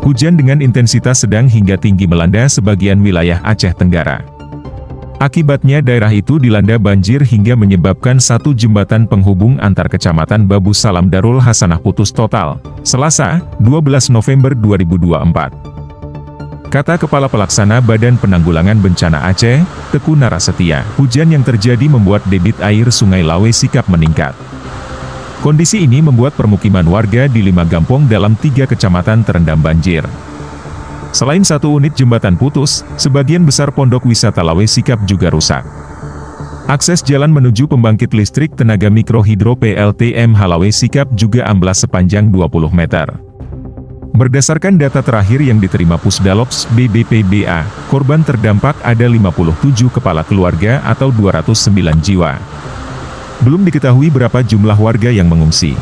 Hujan dengan intensitas sedang hingga tinggi melanda sebagian wilayah Aceh Tenggara. Akibatnya daerah itu dilanda banjir hingga menyebabkan satu jembatan penghubung antar kecamatan Babu Salam Darul Hasanah putus total, Selasa, 12 November 2024. Kata Kepala Pelaksana Badan Penanggulangan Bencana Aceh, Teku Narasetia, hujan yang terjadi membuat debit air Sungai Lawe Sikap meningkat. Kondisi ini membuat permukiman warga di 5 gampong dalam 3 kecamatan terendam banjir. Selain satu unit jembatan putus, sebagian besar pondok wisata Lawe Sikap juga rusak. Akses jalan menuju pembangkit listrik tenaga mikrohidro PLTM Lawe Sikap juga amblas sepanjang 20 meter. Berdasarkan data terakhir yang diterima Pusdalops BBPBA, korban terdampak ada 57 kepala keluarga atau 209 jiwa. Belum diketahui berapa jumlah warga yang mengungsi.